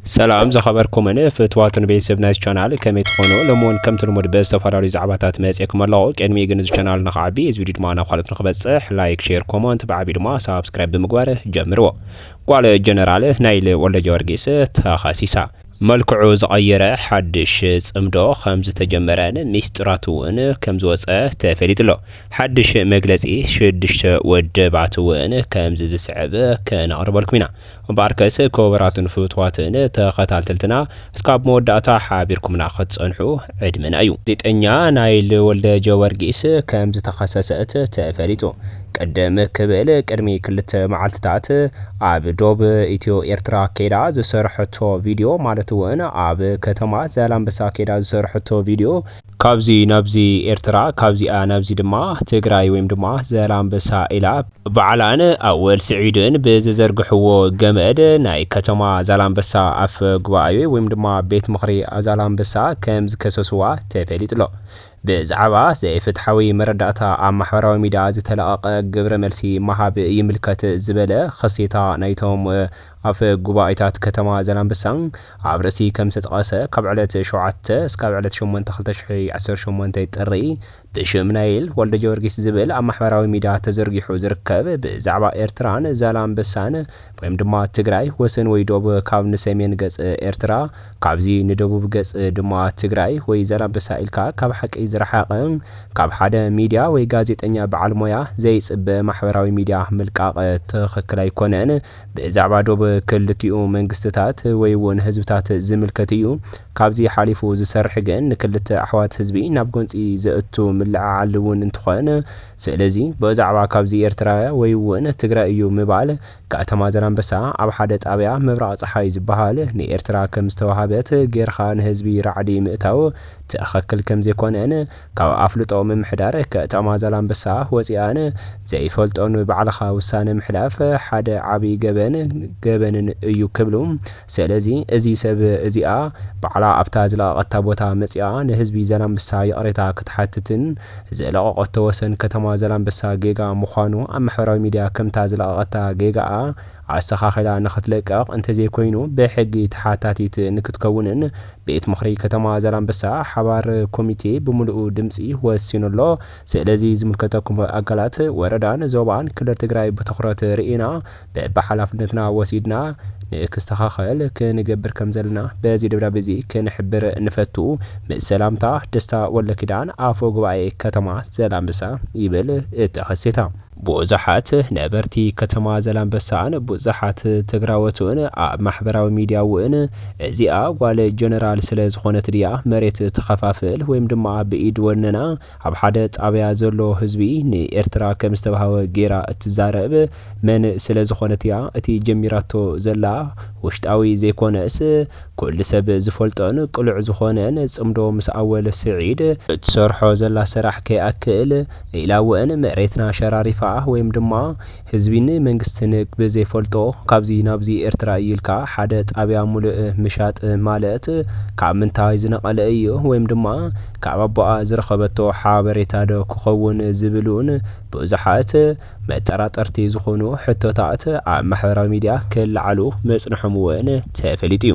سلام زخبركم أنا فتواتن بيسبنا الشانال كم يتخونوا لمون كم تلمود بس تفراري زعباتات مسيكم الله كأنمي يجنز الشانال نخعبي إذا فيديو معنا خالد نخبصح لايك شير كومنت بعبي ما سبسكرايب بمقواره جمروا قال جنرال نايل ولا جورجيس تخاسيسا ملكعو زغيره حدش صمدو خمس تجمران ميستراتون كم زوصه تفليت له حدش مجلسي شدش ودبعتون كم زسعبه كان قربلكمنا وباركس كوبراتن فوتواتن تخاتلتلتنا اسكاب موداتا حابيركمنا خصنحو عدمن ايو زيتنيا نايل ولد جورجيس كم زتخصصت تفليتو قدم كبل قدمي كلت معلتات اب دوب ايتيو ايرترا كيدا زسرحتو فيديو مالتو انا اب كتما زالامبسا كيدا زسرحتو فيديو كابزي نابزي ايرترا كابزي نابزي دما تግራይ ወይም ድማ ዘላምበሳ ኢላ በዓላን ኣወል ስዒድን በዘዘርግሕዎ ገመድ ናይ ከተማ ዘላምበሳ ኣፍ ጉባኤ ወይም ድማ ቤት ምኽሪ ዘላምበሳ ከም ዝከሰስዋ ተፈሊጥሎ بزعبا زيفتحوي مرداتا عم محوراوي ميديا زتلقى قبر ملسي مهاب يملكت زبالة خصيتا نايتهم اف قبائتات كتما زلامبسان عبرسي كم ستقاسة كابعلت شوعات سكابعلت شومون تخلتشحي عسر شومون تيتقري بشمنايل ولد جورجيس زبل عم محوراوي ميديا تزرقيحو زركب بزعبا ايرتران زلامبسان ويم دما تግራይ وسن وي دوب كاب نسمين قص ايرترا كابزي ندوب قص دما تግራይ وي زلامبسا إلكا كاب حقي زرحاقن كاب حدا ميديا وي غازيطنيا بعلمويا زي صب محوراوي ميديا ملقاق تخكل ايكونن بزعبا دوب كلتيو منግስትታት ወይ ወን ህዝብታት ዝምልከትዩ ካብዚ ሓሊፉ ዝሰርሕ ግን ንክልተ ኣሕዋት ህዝቢ ናብ ጎንፂ ዘእቱ ምልዓዓልውን እንትኾነ ስለዚ በዛዕባ ካብዚ ኤርትራ ወይ ወን ትግራይ እዩ ምባል ከተማ ዘላምበሳ ኣብ ሓደ ጣብያ ምብራቕ ፀሓይ ዝበሃል ንኤርትራ ከም ዝተዋሃበት ጌርኻ ንህዝቢ ራዕዲ ምእታው ተኸክል ከም ዘይኮነን ካብ ኣፍልጦ ምምሕዳር ከተማ ዘላምበሳ ወፂኣን ዘይፈልጦን ባዕልኻ ውሳነ ምሕላፍ ሓደ ዓቢ ገበንን እዩ ክብሉ ስለዚ እዚ ሰብ እዚኣ ባዕላ ኣብታ ዝለቐቐታ ቦታ መፅኣ ንህዝቢ ዘላምበሳ ይቕሬታ ክትሓትትን ዘለቐቐቶ ወሰን ከተማ ዘላምበሳ ጌጋ ምዃኑ ኣብ ማሕበራዊ ሚድያ ከምታ ዝለቐቐታ ጌጋኣ ኣስተኻኺላ ንኽትለቀቕ እንተዘይኮይኑ ብሕጊ ተሓታቲት ንክትከውንን ቤት ምኽሪ ከተማ ዘላምበሳ ሓባር ኮሚቴ ብምሉኡ ድምፂ ወሲኑሎ ስለዚ ዝምልከተኩም ኣካላት ወረዳን ዞባን ክልል ትግራይ ብትኹረት ርኢና በሓላፍነትና ወሲድና ንክስተኻኸል ክንገብር ከም ዘለና በዚ ደብዳቤ እዚ ክንሕብር ንፈቱ ሰላምታ ደስታ ወለኪዳን ኣፈ ጉባኤ ከተማ ዘላምበሳ ይብል እተኸሴታ ብዙሓት ነበርቲ ከተማ ዘላምበሳን ብዙሓት ትግራወትን ኣብ ማሕበራዊ ሚድያ እውን እዚኣ ጓል ጀነራል ስለ ዝኾነት ድያ መሬት ተኸፋፍል ወይም ድማ ብኢድ ወነና ኣብ ሓደ ጣብያ ዘሎ ህዝቢ ንኤርትራ ከም ዝተባሃወ ጌራ እትዛረብ መን ስለ ዝኾነት እያ እቲ ጀሚራቶ ዘላ ውሽጣዊ ዘይኮነስ ኩሉ ሰብ ዝፈልጦን ቅሉዕ ዝኾነን ጽምዶ ምስ ኣወለ ስዒድ እትሰርሖ ዘላ ስራሕ ከይኣክል ኢላውን መሬትና ሸራሪፋ ወይም ድማ ህዝቢን መንግስትን ብዘይፈልጦ ካብዚ ናብዚ ኤርትራ ይልካ ሓደ ጣብያ ሙሉእ ምሻጥ ማለት ካብ ምንታይ ዝነቐለ እዩ ወይም ድማ ካብ ኣቦኣ ዝረኸበቶ ሓበሬታ ዶ ክኸውን ዝብሉን ብዙሓት መጠራጠርቲ ዝኾኑ ሕቶታት ኣብ ማሕበራዊ ሚድያ ክለዓሉ መጽንሖም እውን ተፈሊጡ እዩ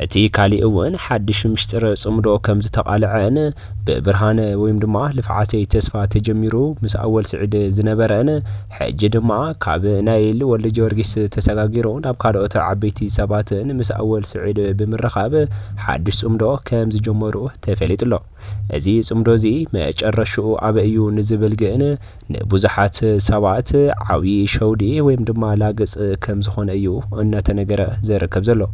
እቲ ካሊእ እውን ሓድሽ ምሽጥር ጽምዶ ከም ዝተቃልዐን ብብርሃነ ወይም ድማ ልፍዓተይ ተስፋ ተጀሚሩ ምስ ኣወል ስዒድ ዝነበረን ሕጂ ድማ ካብ ናይል ወልደ ጀወርጊስ ተሰጋጊሩ ናብ ካልኦት ዓበይቲ ሰባትን ምስ ኣወል ስዒድ ብምርኻብ ሓድሽ ጽምዶ ከም ዝጀመሩ ተፈሊጡሎ እዚ ጽምዶ እዚ መጨረሽኡ ኣበ እዩ ንዝብል ግን ንብዙሓት ሰባት ዓብዪ ሸውዲ ወይም ድማ ላገጽ ከም ዝኾነ እዩ እናተነገረ ዘርከብ ዘሎ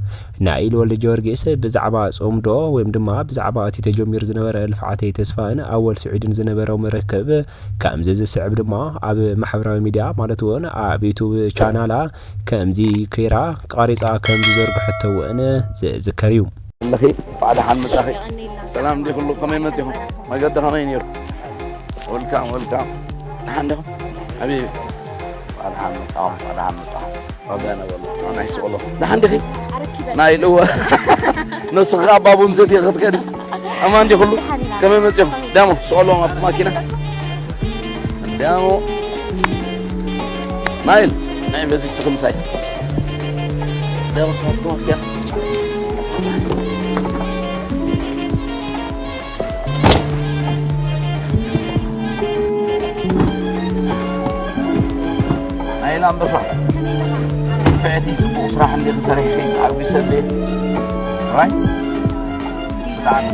ናይል ወልደ ጀወርጊስ ብዛዕባ ጽምዶ ወይም ድማ ብዛዕባ እቲ ተጀሚሩ ዝነበረ ልፍዓተይ ተስፋን ኣወል ስዒድን ዝነበረው መረከብ ከምዚ ዝስዕብ ድማ ኣብ ማሕበራዊ ሚድያ ማለት እውን ኣብ ዩቱብ ቻናላ ከምዚ ከይራ ቀሪፃ ከም ዝዘርግሐቶ እውን ዝዝከር እዩ لخي بعد حال مساخي سلام دي كله كم يمتهم ما قد خمين يرو والكام عندهم حبيبي بعد حال مساخي ربنا والله انا عايز والله ده عندي نايل هو نص غاب ابو نزيد ياخذ كده امان دي كله كم يمتهم دامو سؤالهم في ماكينه دامو نايل بس يسخم ساي دامو صوتكم كده سريحين عم يسلي راي تعال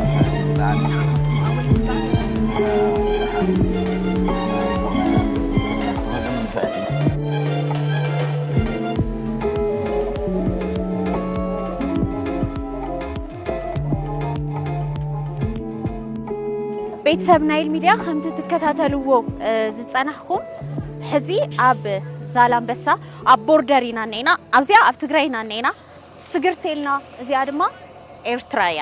ቤተሰብ ናይል ሚዲያ ከምቲ ትከታተልዎ ዝጸናሕኩም ሕዚ ኣብ ዛላምበሳ ኣብ ቦርደሪና ነይና ኣብዚያ ኣብ ትግራይና ነይና ስግርቴልና እዚኣ ድማ ኤርትራያ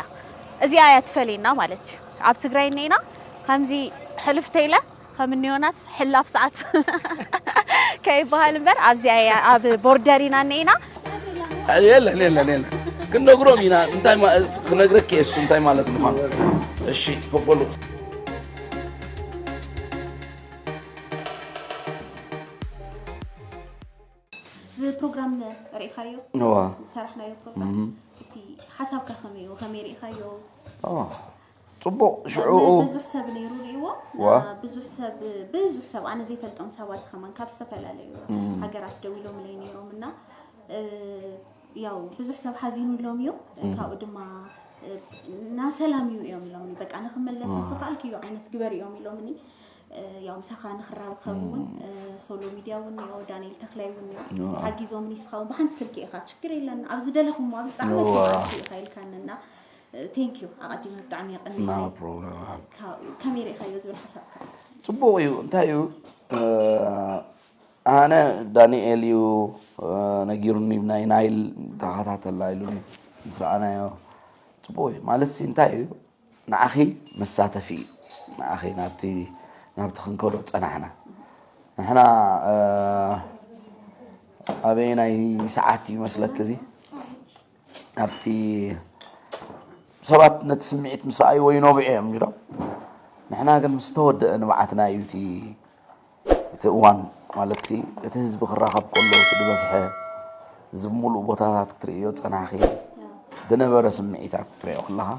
እዚኣ ያትፈለና ማለት እዩ ኣብ ትግራይ ነይና ከምዚ ሕልፍተይለ ከምኒ ዮናስ ሕላፍ ሰዓት ከይበሃል እምበር ኣብዚያ ኣብ ቦርደሪና ነይና ሌላ ክንነግሮም ኢና እንታይ ክነግረክ እሱ እንታይ ማለት ምዃኑ እሺ ከበሉ program رئيخايو سرحنا يو program استي حسب كخميو خمي رئيخايو صبو شعو بزح حساب نيرو ريوا بزح حساب أنا زي فلتهم سواد خمان كاب استفلا ليو هجرات دويلو ملي نيرو منا ياو بزح حساب حزينو لهم يو كاود ما ناسلام يوم لهم بق أنا خمل لسه سقالك يو عينت كبر يوم لهمني يوم سخان خراب خبون سولو ميديا ونيو دانيل تخلاي ونيو حاجزو مني سخاو بحنت سلكي إخا شكرا لنا أبز دلهم وأبز تعمل خيل كاننا thank you أقدم الدعم يقني no problem كاميرا خيل زبل حساب صبوا انتايو أنا دانيال يو نجيرني بناي نايل تاخذت اللايلوني بس أنا يو صبوا مالتي انتايو نأخي مساته في نأخي نابت خنكورو تصنعنا نحنا أبينا ساعتي مسلك كذي أبتي سبات نتسمعت مساعي وينوبعهم جرا نحنا قد مستود نبعتنا يوتي تقوان مالتي تهزب خراخب كله تدبسحه زمولو بوتات كتريو تصنعخي دنبر سمعيتك كتريو كلها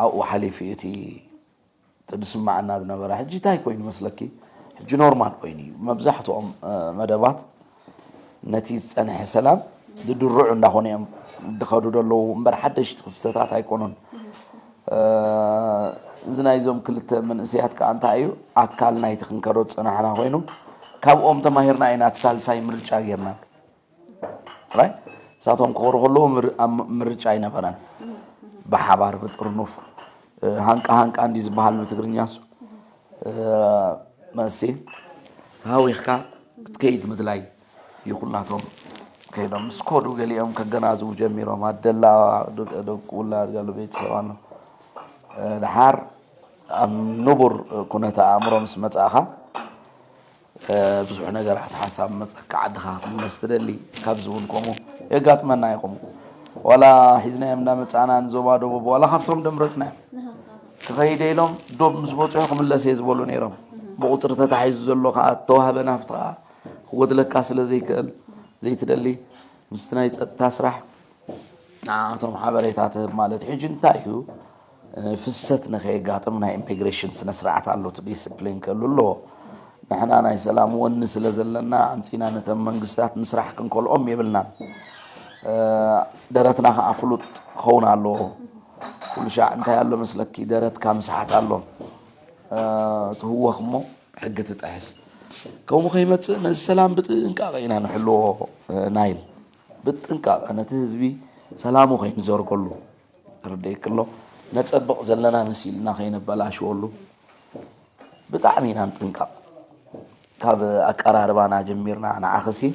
أو حليفيتي تدسم معنا دنبر حجي تاي كوين مسلكي حجي نورمال كويني مبزحته مدبات نتيجة أنا حسلام ضد الرعو ناخونيهم دخلوا دلو مبر حدش تخصتات هيكونون زنايزهم كلت من سيات كأنت أيو أكلنا يتخنكروت أنا حنا وينهم كابوم تماهرنا إنات سالساي مرجع غيرنا راي ساتهم كور كله مرجع إنا بران بحبار بترنوف هانك عندي زبال بتقرنياس مسي هاو يخا كيد مدلاي يقولنا توم كيدا مسكودو قاليهم كجنازو جميرو ما دلا دوكولا قالوا بيت سوانو الحار نبر كنا تأمر مسمت أخا بزحنا جرح حساب مسك عدها مستدلي كابزون كومو يقات منا يقومو ولا حزنا يمنا متعنا نزوبادو ولا خفتهم دمرتنا كخيد لهم دوب مزبوط يحكم الله سيزبولو نيرهم بقطر تتحيز زلو خا توهبنا فتقا خود لك كاس لزيكل زي تدلي مستناي تسرح نعم حبريتات مالت حجن تايو فستنا خي قاطمنا إمبيغريشن سنسرعت على ديسبلين كله له نحن أنا سلام ونس لزلنا أنتينا نتمن قصات نسرح كنقول أمي بلنا درتنا أفلوت خونا له كل شيء أنت يالله مثلك درت كام ساعات له هو خمو حقة تحس كوم خيمة السلام بتنكا غينا نحلو نايل بتنكا أنا تهزبي سلامو خيم زور كله رديك الله نتصبق زلنا مسيلنا خينا بلاش والله بتعمينا نتنكا كاب أكرار بانا جميرنا أنا عخسي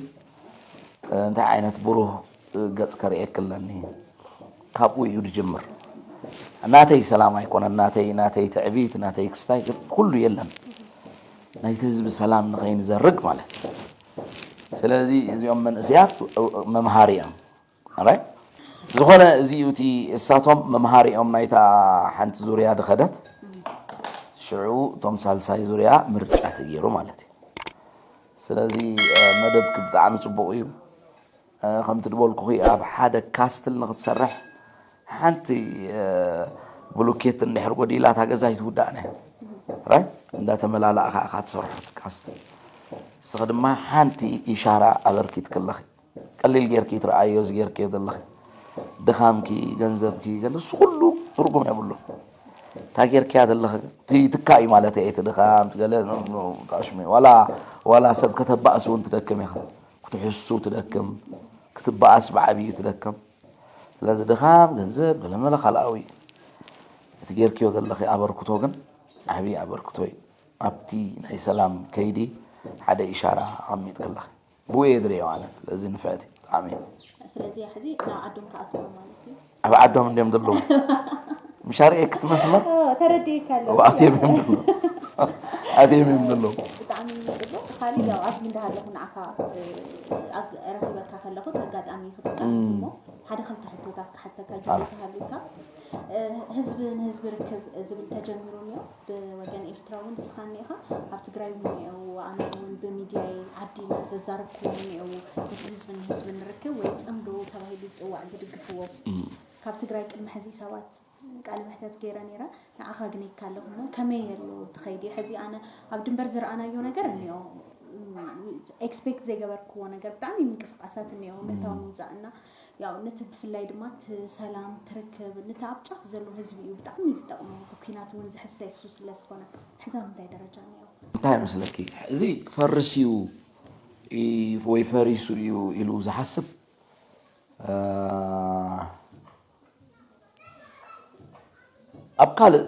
انت عينت بروه قد كريك كلني كابو يود جمر ناتي سلام يكون ناتي تعبيت ناتي كستاي كله يلن نايتزب سلام نخين زرق مالت سلازي يوم من زياد ممهاريا alright زخنا زيوتي الساتوم ممهاري نايتا حنت زوريا دخدت شعو توم سالساي زوريا مرجعت يرو مالتي سلازي مدب كبد عم صبوقيو خمت دبول كوخي اب حدا كاستل نغتسرح حنتي بلوكيت النحر وديلا تاغزايت ودانه رايت اندا تملالا اخا تصرح كاستل سخدما حنتي اشاره ابركيت كلخي قليل جيركي ترأيو زجيركي دلخ دخامكي جنزبكي جلس كله ترقم يقوله تاجيركي هذا الله تكاي مالته إيه تدخام تقول كاشمي ولا سب كتب بأس وانت تدكم يا خا كتحسوا تدكم كتب بأس بعبي تدكم لازم دخام جنزب لما لا خلاوي تجيركي هذا الله أبركتوجن عبي أبركتوي أبتي ناي سلام كيدي حدا إشارة عمي تقول بو يدري وانا لازم نفاتي عمي سلازي حزي لا عدهم كأطول مالتي أبى عدهم من يوم دلو مشاريك تمسمر ترديك هلا وأتي من دلو أتي من دلو بتعمل دلو خالي يا أصلي ده هلا هنا عكا رهيبك هلا خد قاعد أمي خد هذا خلت حبوبك حتى كجوك هلوكا ህዝብ ርክብ ዝብል ተጀሚሩን እዩ ብወገን ኤርትራውን ስኻኒኻ ኣብ ትግራይ ነው ኣነውን በሚድያ ዓዲና ዘዛርኩን እዩ ህዝብን ርክብ ወይ ጽምዶ ተባሂሉ ጽዋዕ ዝድግፍዎ ካብ ትግራይ ቅድሚ ሕዚ ሰባት ቃል ምሕተት ገይራ ነራ ንዓኻ ግን ይካለሁ ነው ከመይ የሎ ትኸይዲ ሕዚ ኣነ ኣብ ድንበር ዝረኣናዮ ነገር እንዮ ኤክስፔክት ዘይገበርክዎ ነገር ብጣዕሚ ምንቅስቃሳት እንዮ ነታውን ዛእና ያው ነትብፍላይ ድማት ሰላም ትርክብ ነታብጫፍ ዘሎ ህዝብ እዩ ብጣዕሚ ዝጠቅሙ ኩናት ወን ዝሕሰይ እሱ ስለዝኾነ ሕዛብ እንታይ ደረጃ ነው እንታይ መስለኪ እዚ ፈርሲዩ ወይ ፈሪሱ እዩ ኢሉ ዝሓስብ ኣብ ካልእ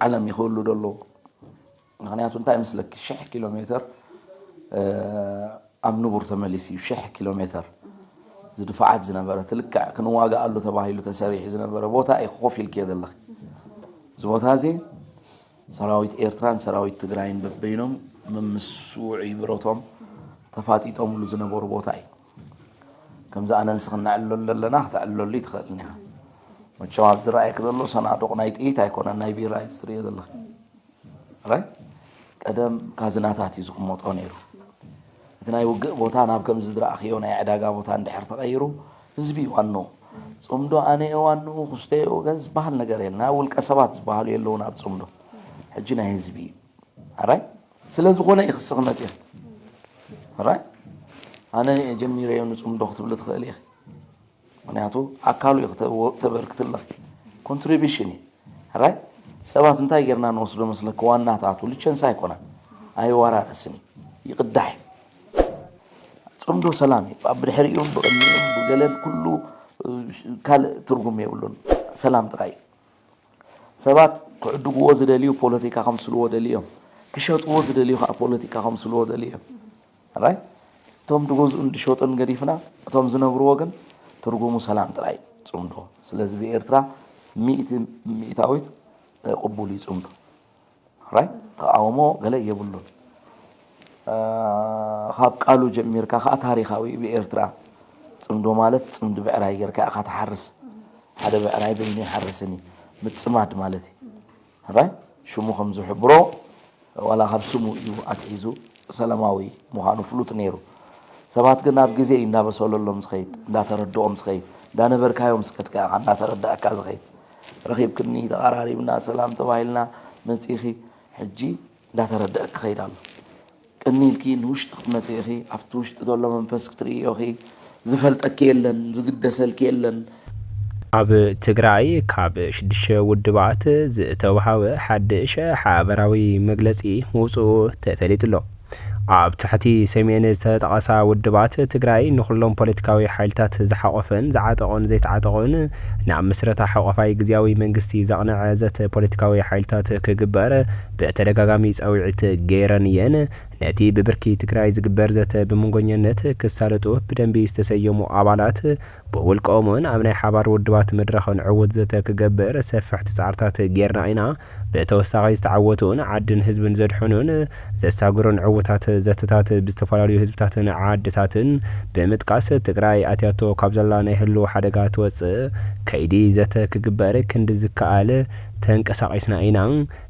ዓለም ይኸውሉ ደሎ ምክንያቱ እንታይ መስለኪ 1,000 ኪሎ ሜትር ኣብ ንቡር ተመሊስ እዩ 1,000 ኪሎ ሜትር ዝድፋዓት ዝነበረ ትልክዕ ክንዋጋ አሉ ተባሂሉ ተሰሪሕ ዝነበረ ቦታ ይኾፍ ኢልክ የደለኽ እዚ ቦታ እዚ ሰራዊት ኤርትራን ሰራዊት ትግራይን በበይኖም መምስውዕ ይብሮቶም ተፋጢጦምሉ ዝነበሩ ቦታ እዩ ከምዚ ኣነ ንስኽናዕለሉ ኣለና ክትዕለሉ ትኽእልኒ ኢኻ መቸም ኣብ ዝረኣየክ ዘሎ ሰናዱቕ ናይ ጥይት ኣይኮነን ናይ ቢራ እዩ ዝትርእዮ ዘለኽ ራይ ቀደም ካዝናታት እዩ ዝቕመጦ ነይሩ እቲ ናይ ውግእ ቦታ ናብ ከምዚ ዝረኣኽዮ ናይ ዕዳጋ ቦታ እንድሕር ተቐይሩ ህዝቢ ዋኑ ጽምዶ ኣነ ዋኑ ክስተዮ ገዝ ዝበሃል ነገር የለና ውልቀ ሰባት ዝበሃሉ የለውን ኣብ ጽምዶ ሕጂ ናይ ህዝቢ ኣራይ ስለ ዝኾነ ይኽስኽ መፅእ ኣራይ ኣነ ጀሚረዮ ንጽምዶ ክትብል ትኽእል ኢኺ ምክንያቱ ኣካሉ ተበርክትለኽ ኮንትሪቢሽን እዩ ኣራይ ሰባት እንታይ ጌርና ንወስዶ መስለክ ዋናታቱ ልቸንሳ ኣይኮነን ኣይወራርስን ይቕዳሕ ጽምዶ ሰላም ኣብ ድሕሪኡን ብቕድሚኡን ብገለን ኩሉ ካልእ ትርጉም የብሉን ሰላም ጥራይ ሰባት ክዕድግዎ ዝደልዩ ፖለቲካ ከምስልዎ ደልዮም ክሸጥዎ ዝደልዩ ከዓ ፖለቲካ ከምስልዎ ደልዮም ኣራይ እቶም ድገዝኡ እንድሸጡን ገዲፍና እቶም ዝነብርዎ ግን ትርጉሙ ሰላም ጥራይ ጽምዶ ስለዚ ብኤርትራ ሚእታዊት ቅቡል እዩ ጽምዶ ኣራይ ተቃውሞ ገለ የብሉን ካብ ቃሉ ጀሚርካ ከዓ ታሪኻዊ ብኤርትራ ጽምዶ ማለት ጽምዲ ብዕራይ ጌርካ ኢኻ ትሓርስ ሓደ ብዕራይ በይኑ ይሓርስኒ ምጽማድ ማለት እዩ ኣራይ ሽሙ ከም ዝሕብሮ ዋላ ካብ ስሙ እዩ ኣትሒዙ ሰላማዊ ምዃኑ ፍሉጥ ነይሩ ሰባት ግን ኣብ ግዜ እንዳበሰለሎም ዝኸይድ እንዳተረድኦም ዝኸይድ እንዳነበርካዮም ስከድካ ኢኻ እንዳተረዳእካ ዝኸይድ ረኺብክኒ ተቐራሪብና ሰላም ተባሂልና መፂኺ ሕጂ እንዳተረዳእ ክኸይድ ኣሎ ቅኒልኪ ንውሽጢ ክትመፅእ ኢኺ ኣብቲ ውሽጢ ዘሎ መንፈስ ክትርእዮ ኢኺ ዝፈልጠኪ የለን ዝግደሰልኪ የለን ኣብ ትግራይ ካብ 6 ውድባት ዝተዋሃበ ሓድሽ ሓበራዊ መግለጺ ምውጽኡ ተፈሊጡ ኣሎ ኣብ ትሕቲ ሰሜን ዝተጠቐሳ ውድባት ትግራይ ንኹሎም ፖለቲካዊ ሓይልታት ዝሓቆፈን ዝዓጠቑን ዘይተዓጠቑን ናብ ምስረታ ሓቆፋይ ግዝያዊ መንግስቲ ዘቕንዐ ዘተ ፖለቲካዊ ሓይልታት ክግበር ብተደጋጋሚ ፀውዒት ገይረን እየን ነቲ ብብርኪ ትግራይ ዝግበር ዘተ ብመንጎኝነት ክሳለጡ ብደንቢ ዝተሰየሙ ኣባላት ብውልቆምን ኣብ ናይ ሓባር ውድባት መድረኽን ዕውት ዘተ ክገብር ሰፊሕ ጻዕርታት ጌርና ኢና ብተወሳኺ ዝተዓወቱን ዓድን ህዝብን ዘድሕኑን ዘሳግሩን ዕውታት ዘተታት ብዝተፈላለዩ ህዝብታትን ዓድታትን ብምጥቃስ ትግራይ ኣትያቶ ካብ ዘላ ናይ ህልው ሓደጋ ትወፅእ ከይዲ ዘተ ክግበር ክንዲ ዝከኣል ተንቀሳቒስና ኢና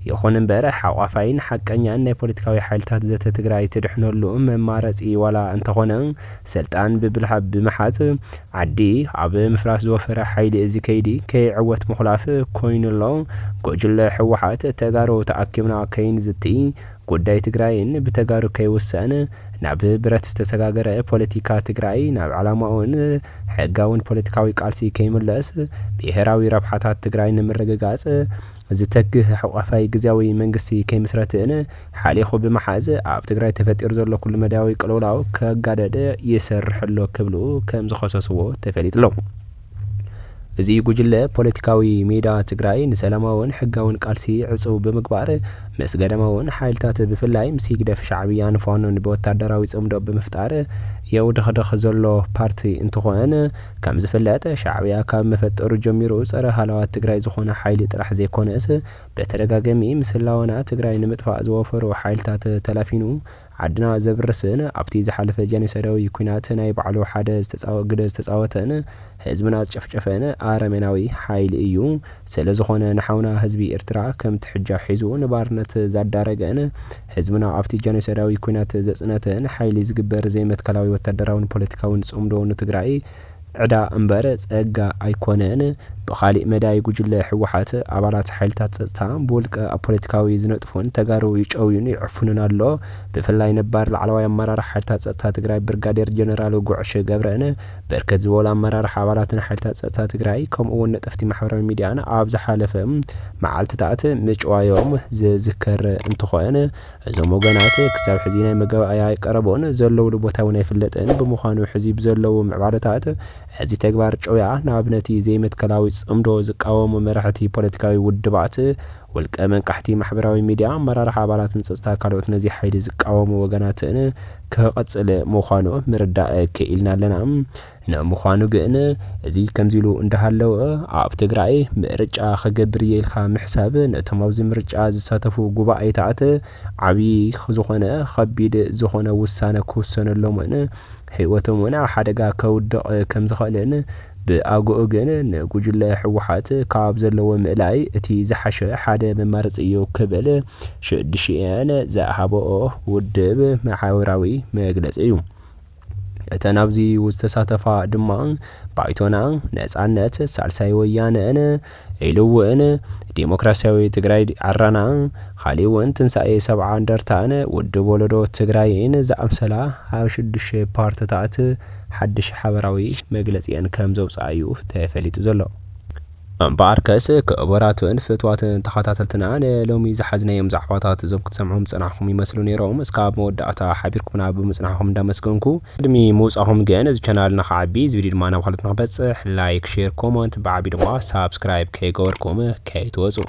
ይኹን እምበር ሓቋፋይን ሓቀኛን ናይ ፖለቲካዊ ሓይልታት ዘተ ትግራይ ትድሕነሉ መማረፂ ዋላ እንተኾነ ስልጣን ብብልሓብ ብምሓዝ ዓዲ ኣብ ምፍራስ ዝወፈረ ሓይሊ እዚ ከይዲ ከይዕወት ምኽላፍ ኮይኑሎ ጎጅለ ሕወሓት ተጋሩ ተኣኪብና ከይንዝቲ ጉዳይ ትግራይን ብተጋሩ ከይውሰን ናብ ብረት ዝተሰጋገረ ፖለቲካ ትግራይ ናብ ዓላማውን ሕጋውን ፖለቲካዊ ቃልሲ ከይምለስ ብሄራዊ ረብሓታት ትግራይ ንምርግጋጽ ዝተግህ ሕቆፋይ ግዝያዊ መንግስቲ ከይምስረትን ሓሊኹ ብመሓዝ ኣብ ትግራይ ተፈጢሩ ዘሎ ኩሉ መዳያዊ ቅልውላው ከጋደደ ይሰርሕሎ ክብሉ ከም ዝኸሰስዎ ተፈሊጥሎ እዚ ጉጅለ ፖለቲካዊ ሜዳ ትግራይ ንሰላማውን ሕጋውን ቃልሲ ዕጹው ብምግባር ምስ ገደማውን ሓይልታት ብፍላይ ምስ ይግደፍ ሻዕብያን ፋኖን ብወታደራዊ ጽምዶ ብምፍጣር የውድኽድኽ ዘሎ ፓርቲ እንትኾን ከም ዝፍለጥ ሻዕብያ ካብ መፈጠሩ ጀሚሩ ጸረ ሃላዋት ትግራይ ዝኾነ ሓይሊ ጥራሕ ዘይኮነስ በተደጋጋሚ ምስላውና ትግራይ ንምጥፋእ ዝወፈሩ ሓይልታት ተላፊኑ ዓድና ዘብርስን ኣብቲ ዝሓለፈ ጀኖሳይዳዊ ኩናት ናይ ባዕሉ ሓደ ግደ ዝተጻወተን ህዝብና ዝጨፍጨፈን ኣረመናዊ ሓይሊ እዩ ስለ ዝኾነ ንሓውና ህዝቢ ኤርትራ ከም ትሕጃ ሒዙ ንባርነት ዛዳረገን ህዝብና ኣብቲ ጀኖሳይዳዊ ኩናት ዘጽነተን ሓይሊ ዝግበር ዘይመትከላዊ ወታደራውን ፖለቲካውን ጽምዶ ንትግራይ ዕዳ እምበር ጸጋ ኣይኮነን ብኻሊእ መዳይ ጉጅለ ሕወሓት ኣባላት ሓይልታት ጸጥታ ብውልቀ ኣብ ፖለቲካዊ ዝነጥፉን ተጋሩ ይጨውዩን ይዕፍኑን ኣሎ ብፍላይ ነባር ላዕለዋይ ኣመራርሓ ሓይልታት ጸጥታ ትግራይ ብርጋዴር ጀነራል ጉዕሽ ገብረን በርከት ዝበሉ ኣመራርሓ ኣባላትን ሓይልታት ጸጥታ ትግራይ ከምኡውን ነጠፍቲ ማሕበራዊ ሚድያን ኣብ ዝሓለፈ መዓልትታት ምጭዋዮም ዝዝከር እንትኾን እዞም ወገናት ክሳብ ሕዚ ናይ መገባእያ ይቀረቦን ዘለውሉ ቦታ እውን ኣይፍለጥን ብምዃኑ ሕዚ ብዘለዉ ምዕባለታት እዚ ተግባር ጨውያ ንኣብነቲ ዘይመትከላዊ ጽምዶ ዝቃወሙ መራሕቲ ፖለቲካዊ ውድባት ውልቀ መንቃሕቲ ማሕበራዊ ሚድያ ኣመራርሓ ኣባላትን ጸጥታ ካልኦት ነዚ ሓይሊ ዝቃወሙ ወገናትን ክቐጽል ምዃኑ ምርዳእ ክኢልና ኣለና ንምዃኑ ግን እዚ ከምዚ ኢሉ እንዳሃለወ ኣብ ትግራይ ምርጫ ክገብር የኢልካ ምሕሳብ ነቶም ኣብዚ ምርጫ ዝሳተፉ ጉባኤታት ዓብዪ ዝኾነ ከቢድ ዝኾነ ውሳነ ክውሰነሎምን ህይወቶም እውን ኣብ ሓደጋ ከውድቕ ከም ዝኽእልን ብኣግኡ ግን ንጉጅለ ሕወሓት ካብ ዘለዎ ምእላይ እቲ ዝሓሸ ሓደ መማረፂ እዩ ክብል ሽዱሽተን ዘሃቦኦ ውድብ ማሕበራዊ መግለፂ እዩ እተን ኣብዚ ዝተሳተፋ ድማ ባይቶና ነጻነት ሳልሳይ ወያነን ኢሉ እውን ዲሞክራሲያዊ ትግራይ ዓራና ካሊእ እውን ትንሳኤ ሰብዓ እንደርታን ውድብ ወለዶ ትግራይን ዝኣምሰላ ኣብ 6 ፓርትታት ሓድሽ ሓበራዊ መግለፂአን ከም ዘውፅኣ እዩ ተፈሊጡ ዘሎ እምበኣርከስ ክእበራትን ፍትዋትን ተኸታተልትና ንሎሚ ዝሓዝናዮም ዛዕባታት እዞም ክትሰምዑም ጽናሕኩም ይመስሉ ነይሮም እስካብ መወዳእታ ሓቢርኩምና ብምጽናሕኩም እንዳመስገንኩ ቅድሚ ምውፃኹም ግን እዚ ቻናል ንኽዓቢ እዚ ቪድዮ ድማ ናብ ካልኦት ንኽበጽሕ ላይክ ሼር ኮመንት ብዓቢ ድማ ሳብስክራይብ ከይገበርኩም ከይትወፁ